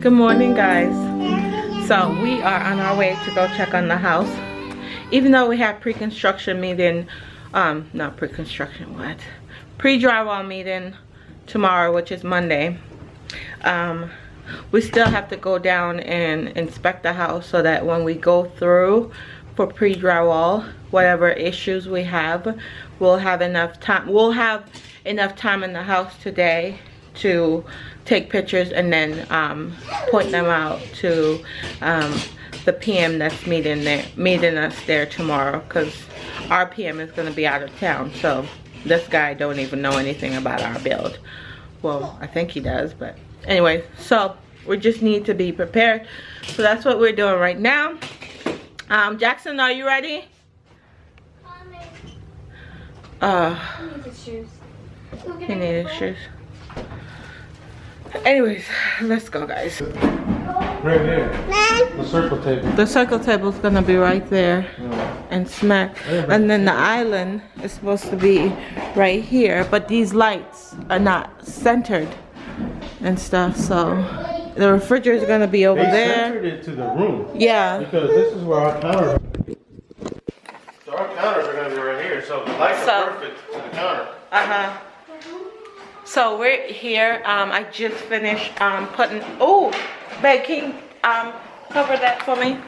Good morning, guys. So we are on our way to go check on the house. Even though we have pre-construction meeting, not pre-construction, what? Pre-drywall meeting tomorrow, which is Monday. We still have to go down and inspect the house so that when we go through for pre-drywall, whatever issues we have, we'll have enough time. We'll have enough time in the house today to take pictures and then point them out to the PM that's meeting us there tomorrow, because our PM is going to be out of town. So this guy don't even know anything about our build. Well, I think he does, but anyway, so we just need to be prepared. So that's what we're doing right now. Jackson, are you ready? He needs his shoes. He needs his shoes. Anyways, let's go, guys. Right here. The circle table. The circle table is gonna be right there, and smack. And then the island is supposed to be right here, but these lights are not centered and stuff. So the refrigerator is gonna be over there. They centered it to the room. Yeah. Because this is where our counters are. So our counters are gonna be right here. So the lights are perfect to the counter. So we're here. I just finished putting. Oh, babe, can you cover that for me?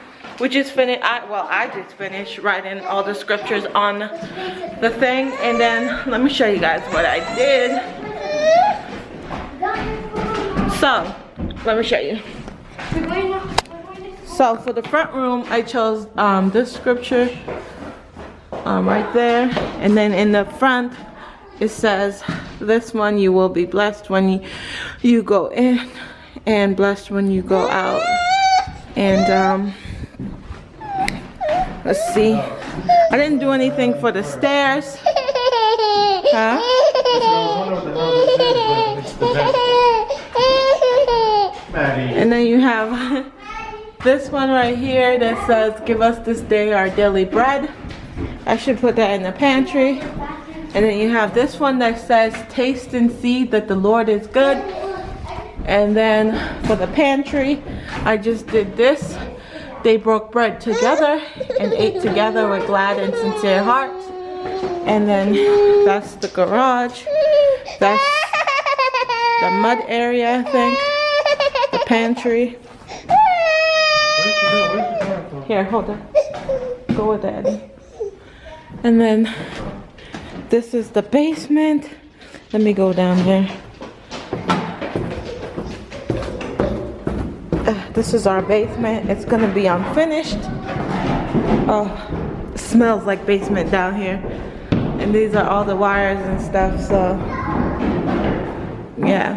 We just finished. I just finished writing all the scriptures on the thing, and then let me show you guys what I did. So let me show you. So for the front room, I chose this scripture right there, and then in the front it says, this one, you will be blessed when you go in and blessed when you go out. And let's see, I didn't do anything for the stairs. Huh? And then you have this one right here that says, give us this day our daily bread. I should put that in the pantry. And then you have this one that says, taste and see that the Lord is good. And then for the pantry, I just did this. They broke bread together and ate together with glad and sincere hearts. And then that's the garage. That's the mud area, I think. The pantry. Here, hold on. Go with Daddy. And then this is the basement. Let me go down there. This is our basement. It's gonna be unfinished. Oh, it smells like basement down here. And these are all the wires and stuff, so yeah.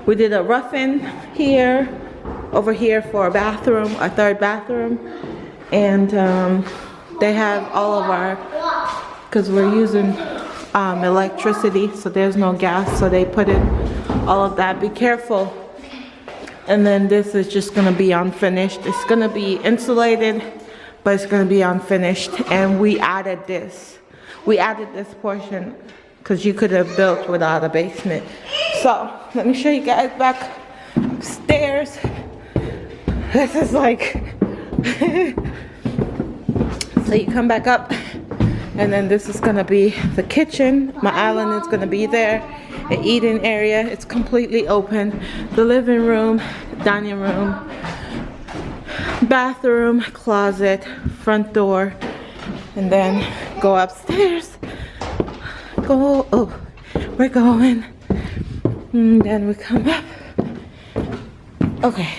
We did a rough-in here, over here for a bathroom, a third bathroom. And they have all of our, because we're using electricity, so there's no gas, so they put in all of that. Be careful. And then this is just gonna be unfinished. It's gonna be insulated, but it's gonna be unfinished. And we added this. We added this portion because you could have built without a basement. So let me show you guys back upstairs. This is like so you come back up, and then this is gonna be the kitchen. My island is gonna be there. The eating area, it's completely open. The living room, dining room, bathroom, closet, front door, and then go upstairs. We're going. And then we come up. Okay,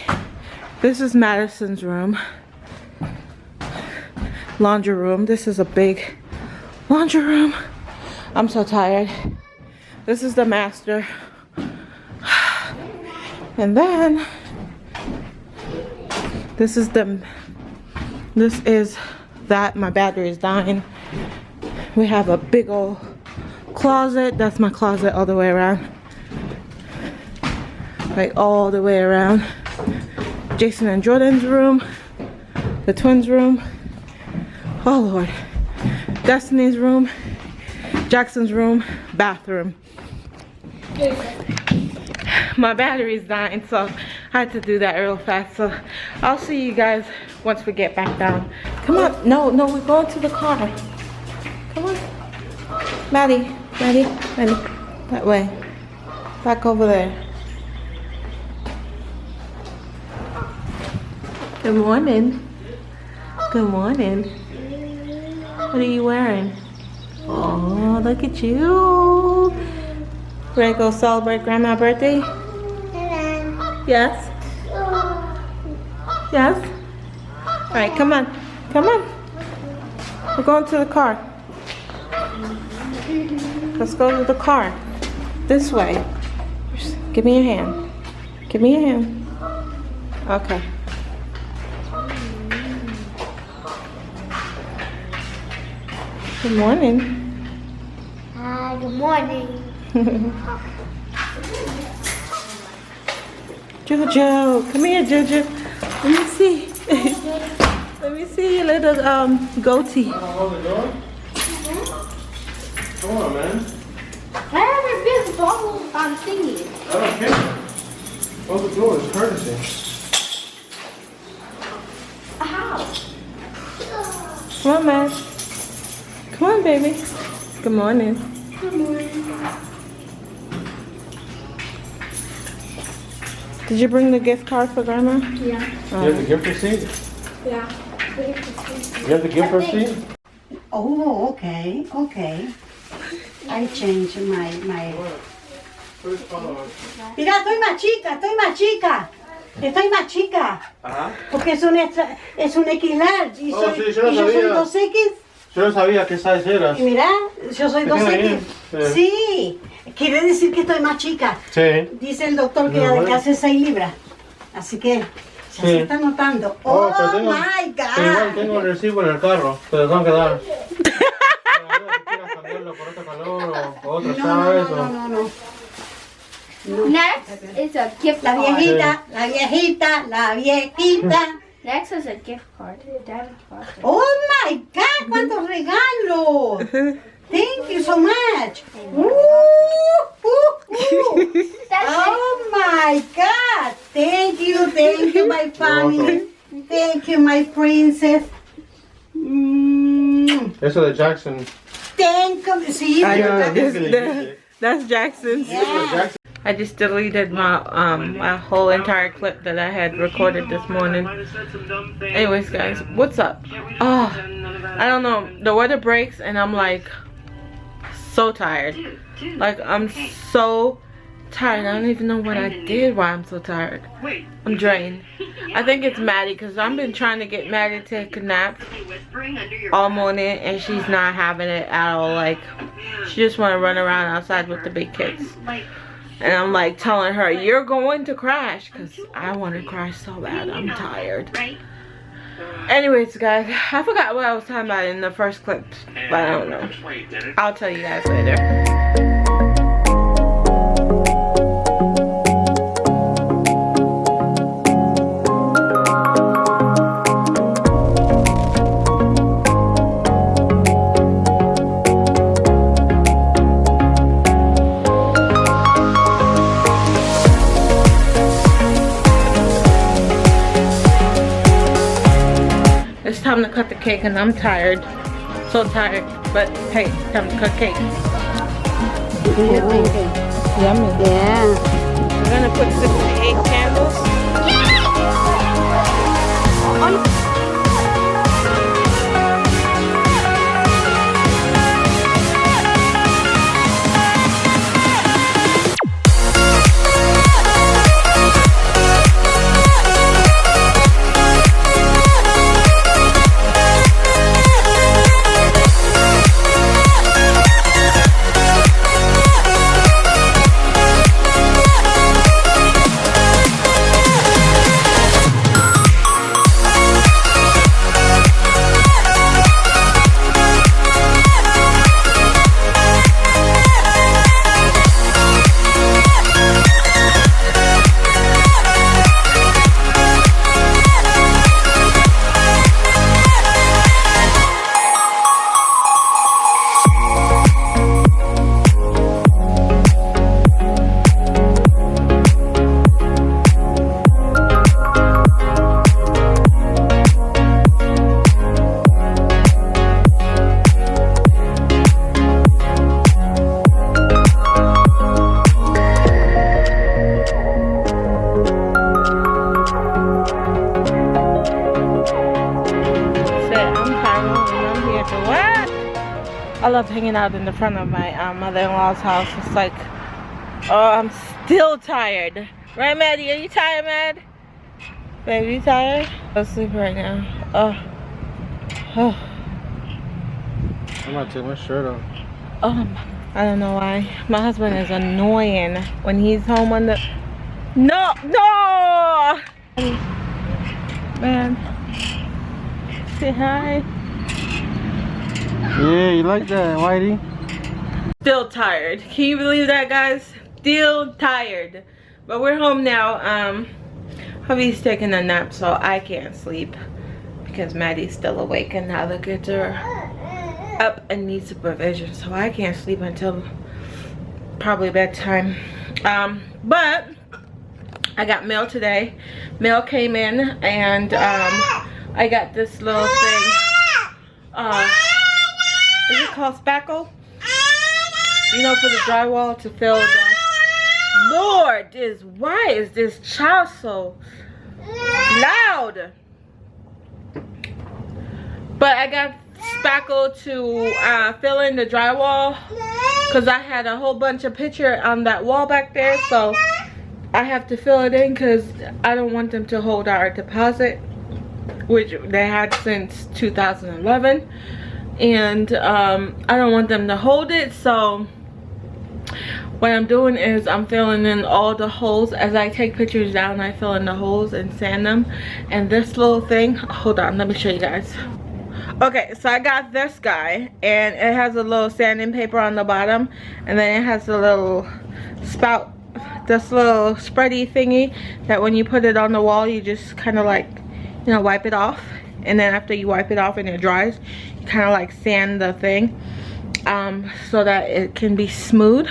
this is Madison's room. Laundry room. This is a big laundry room. I'm so tired. This is the master. And then this is that. My battery is dying. We have a big old closet. That's my closet all the way around. Like all the way around. Jason and Jordan's room. The twins' room. Oh Lord. Destiny's room. Jackson's room. Bathroom. My battery is dying, so I had to do that real fast. So I'll see you guys once we get back down. Come on. No, we're going to the car. Come on. Maddie. That way. Back over there. Good morning. Good morning. What are you wearing? Oh, look at you. Ready to go celebrate Grandma's birthday? Yes? Yes? Alright, come on. Come on. We're going to the car. Let's go to the car. This way. Give me your hand. Give me your hand. Okay. Good morning. Good morning. Jojo, come here, Jojo. Let me see. Let me see your little goatee. Hold the door? Come on, man. I haven't been to all thingy. I don't care. Hold the door, it's courtesy. How? Come on, man. Come on, baby. Good morning. Good morning. Did you bring the gift card for Grandma? Yeah. You have the gift receipt? Yeah. You have the gift receipt? Oh, okay. I changed my. First follow. Mira, estoy más chica. Ajá. Porque es un X large y, Oh, sí, yo lo y yo soy sabía. 2X. Yo no sabía qué size eras. Y mira, yo soy Pequeña 2X. bien. Sí, quiere decir que estoy más chica. Sí. Dice el doctor que No, adelgace 6 libras. Así que ya Sí. se está notando. Oh, pero tengo, my pero igual God. tengo el recibo en el carro. Te lo tengo que dar. Si quieras cambiarlo por otro color o otro size. No. Next is a gift La card. viejita, la viejita. Next is a gift card. Oh my God, cuántos regalos. Thank you so much. Oh my God. Thank you, my family. Thank you, my princess. Eso de Jaxson. Thank you. Sí, I know. ¿verdad? That's Jackson's. Yeah. I just deleted my my whole entire clip that I had recorded this morning. Anyways, guys, what's up? Oh, I don't know. The weather breaks and I'm like so tired. Like I'm so tired. I don't even know what I did why I'm so tired. I'm drained. I think it's Maddie because I've been trying to get Maddie to take a nap all morning and she's not having it at all. Like she just want to run around outside with the big kids. And I'm like telling her, you're going to crash because I want to crash so bad. I'm tired. Anyways, guys, I forgot what I was talking about in the first clip, but I don't know. I'll tell you guys later. It's time to cut the cake and I'm tired. So tired. But hey, time to cut cake. Yummy. Yeah. We're gonna put 68 candles. I love hanging out in the front of my mother-in-law's house. It's like, oh, I'm still tired. Right, Maddie? Are you tired, Mad? Baby, you tired? I'll sleep right now. Oh. I'm gonna take my shirt off. I don't know why. My husband is annoying when he's home on the... No! Man. Say hi. Yeah, you like that, Whitey? Still tired. Can you believe that, guys? Still tired. But we're home now. Hubby's taking a nap, so I can't sleep because Maddie's still awake and now the kids are up and need supervision, so I can't sleep until probably bedtime. But I got mail today. Mail came in, and I got this little thing. Is it called spackle? You know, for the drywall to fill the... Lord, why is this child so loud? But I got spackle to fill in the drywall because I had a whole bunch of picture on that wall back there, so I have to fill it in because I don't want them to hold our deposit, which they had since 2011, and I don't want them to hold it. So what I'm doing is I'm filling in all the holes. As I take pictures down, I fill in the holes and sand them. And this little thing, hold on, let me show you guys. Okay, so I got this guy, and it has a little sanding paper on the bottom, and then it has a little spout, this little spready thingy that when you put it on the wall, you just kind of like, you know, wipe it off. And then after you wipe it off and it dries, you kind of like sand the thing so that it can be smooth.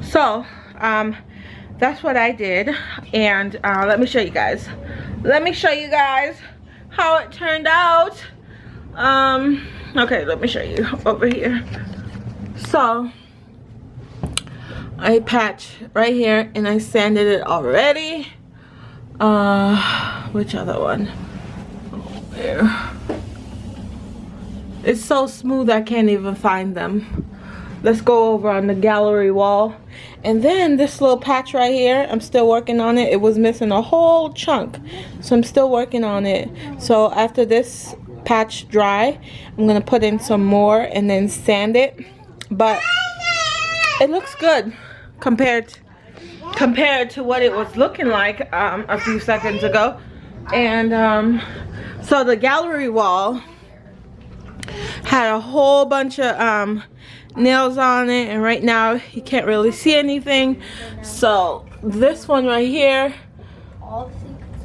So that's what I did, and let me show you guys. Let me show you guys how it turned out. Okay, let me show you over here. So I patched right here and I sanded it already. Which other one? Oh, there. It's so smooth I can't even find them. Let's go over on the gallery wall. And then this little patch right here, I'm still working on it. It was missing a whole chunk, so I'm still working on it. So after this patch dry, I'm gonna put in some more and then sand it. But it looks good compared to what it was looking like a few seconds ago. And so the gallery wall had a whole bunch of nails on it, and right now you can't really see anything. So this one right here,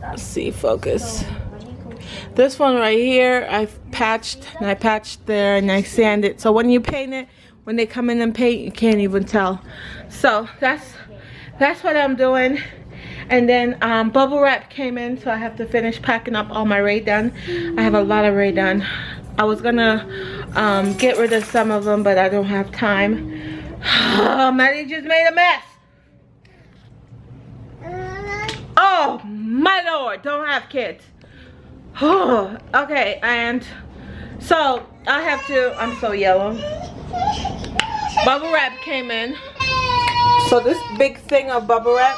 let's see, focus. This one right here, I've patched, and I patched there, and I sanded. So when you paint it, when they come in and paint, you can't even tell. So that's what I'm doing. And then bubble wrap came in, so I have to finish packing up all my Rae-Dunn. I have a lot of Rae-Dunn. I was gonna get rid of some of them, but I don't have time. Oh, Maddie just made a mess. Oh my Lord, don't have kids. Oh, okay, and so I have to, I'm so yellow. Bubble wrap came in. So this big thing of bubble wrap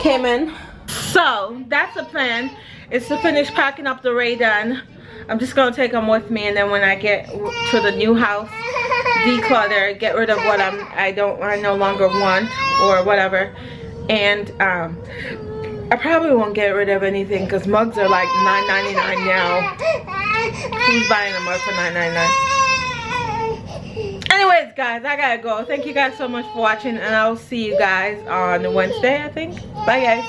came in. So that's the plan, is to finish packing up the Rae-Dunn. I'm just gonna take them with me, and then when I get to the new house, declutter, get rid of what I no longer want or whatever. And I probably won't get rid of anything because mugs are like $9.99 now. Who's buying a mug for $9.99? Anyways, guys, I gotta go. Thank you guys so much for watching, and I'll see you guys on Wednesday, I think. Bye, guys.